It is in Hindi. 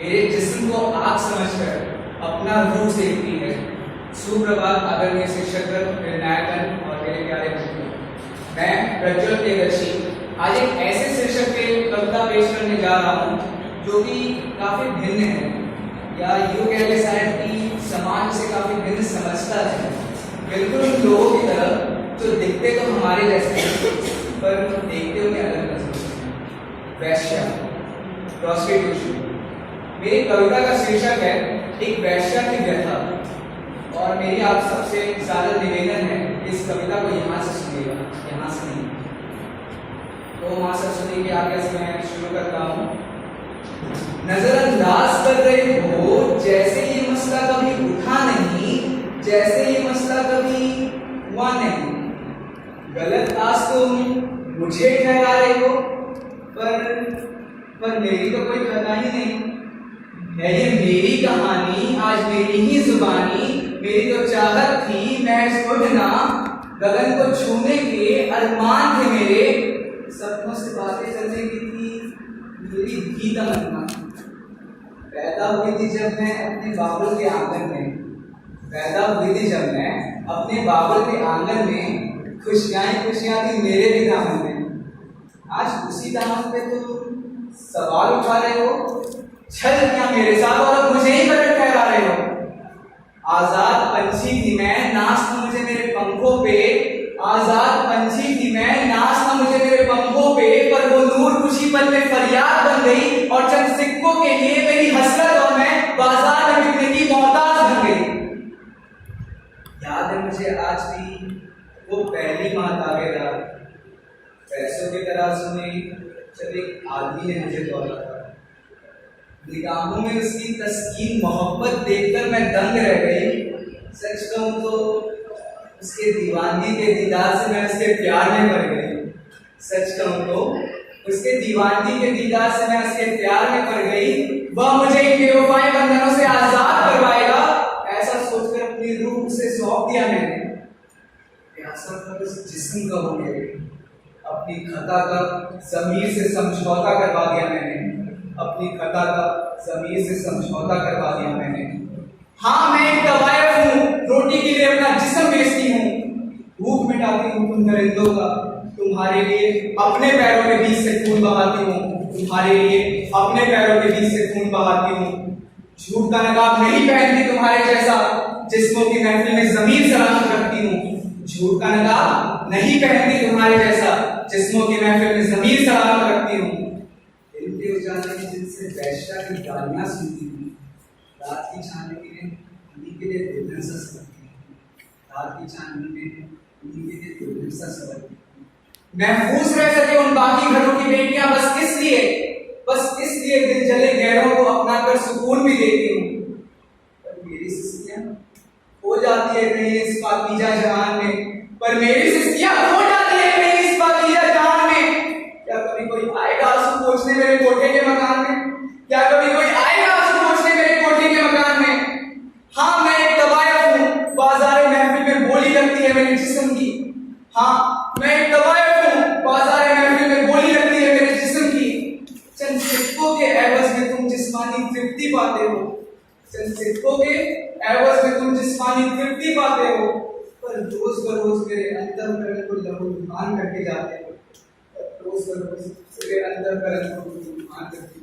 मेरे जिस्म को आग समझकर अपना रूह सेकती है। सुप्रभात आदरणीय शिक्षक, निर्णायकन और मेरे प्यारे मित्रों, मैं प्रज्वल प्रियदर्शी आज एक ऐसे शीर्षक पे कविता पेश करने जा रहा हूँ जो कि काफी भिन्न है, या यूँ कह ले शायद कि समाज से काफी भिन्न समझता है। बिल्कुल उन लोगों की तरह जो दिखते तो हमारे जैसे हैं पर देखते हुए अलग नजर हैं। वैश्या, प्रोस्टिट्यूशन। मेरी कविता का शीर्षक है एक वैश्या की व्यथा, और मेरी आप सबसे ज्यादा निवेदन है इस कविता को यहाँ से सुनिएगा, यहाँ से नहीं। तो मां सरस्वती के आगे से मैं शुरू करता हूँ। नजरअंदाज कर रहे हो जैसे ये मसला कभी उठा नहीं, जैसे ये मसला कभी हुआ नहीं। गलत आज तुम मुझे ठहरा रहे हो, पर मेरी तो कोई खता ही नहीं है। ये मेरी कहानी, आज मेरी ही जुबानी। मेरी तो चाहत थी महज उड़ना, गगन को छूने के अरमान थे मेरे। सपनों से बातें करने की थी मेरी भी तमन्ना। पैदा हुई थी जब मैं अपने बाबुल के आंगन में, पैदा हुई थी जब मैं अपने बाबुल के आंगन में। खुशियां थी मेरे भी दामन में। आज उसी दामन पे तुम सवाल उठा रहे हो, छल किया मेरे साथ और अब मुझे ही गलत ठहरा रहे हो। आजाद पंछी थी मैं, नाचना मुझे मेरे पंखों पे। आजाद पंछी थी मैं, नाचना मुझे मेरे पंखों पे। पर वो नूर खुशी पल में फरियाद बन गई, और चंद सिक्कों के लिए मेरी हसरत और मैं बाजार में बिकने की मोहताज बन गई। याद है मुझे आज भी वो पहली माताबेदार, पैसों की तरह सुने जब एक आदमी ने मुझे तोड़ा था। निगाहों में उसकी तस्कीन मोहब्बत देखकर मैं दंग रह गई। सच कहूं तो उसके दीवानगी के दीदार से मैं उसके प्यार में पड़ गई। सच कहूं तो उसके दीवानगी के दीदार से मैं उसके प्यार में पड़ गई। वह मुझे इन बेवफाई बंधनों से आजाद करवाएगा, ऐसा सोचकर अपनी रूह से सौंप दिया मैंने। प्यासा था उस जिस्म का हो मेरे, अपनी खता का ज़मीर से समझौता करवा दिया मैंने। अपनी खता का ज़मीर से समझौता करवा दिया मैंने। हाँ, मैं एक तवायफ हूँ, रोटी के लिए अपना जिस्म बेचती हूँ। भूख मिटाती हूँ तुम दरिंदों का, तुम्हारे लिए अपने पैरों के बीच से खून बहाती हूँ। तुम्हारे लिए अपने पैरों के बीच से खून बहाती हूँ। झूठ का नकाब नहीं पहनती तुम्हारे जैसा, जिस्मों की महफिल में ज़मीर सलामत रखती हूँ। झूठ का नकाब नहीं पहनती तुम्हारे जैसा, जिस्मों की महफिल में ज़मीर सलामत रखती हूँ। दिन के उजाले में जिनसे वैश्या की गालियाँ सुनती हूँ, रात की चांदनी में उन्हीं के लिए दुल्हन सा सवरती हूँ। रात की चांदनी में उन्हीं के लिए दुल्हन सा सवरती हूँ। महफूज रह सके उन बाकी घरों की बेटियां बस इसलिए दिल जले गैरों को अपना कर सुकून भी देती हूँ। पर मेरी सिस्कियां हो जाती है कहीं इस पाकीज़ा जहान में, पर मेरी सिस्कियां हो जाती है कहीं इस पाकीज़ा जहान में। क्या कभी कोई आएगा आंसू पोंछने मेरे कोठे के मकान में? क्या कभी कोई आएगा आंसू पोंछने मेरे कोठे के मकान में? हाँ, मैं एक तवायफ हूँ, बाजार महफिल में बोली लगती है मेरे जिस्म की। हाँ, मैं एक तवायफ हूँ, बाजार महफिल में बोली लगती है मेरे जिस्म की। चंद सिक्कों के एवज में तुम जिस्मानी तृप्ति पाते हो, चंद सिक्कों के एवज में तुम जिस्मानी तृप्ति पाते हो। पर रोज बरोज मेरे अंतःकरण को लहूलुहान करके जाते हो। रोज बरोज मेरे अंतःकरण को लहूलुहान करके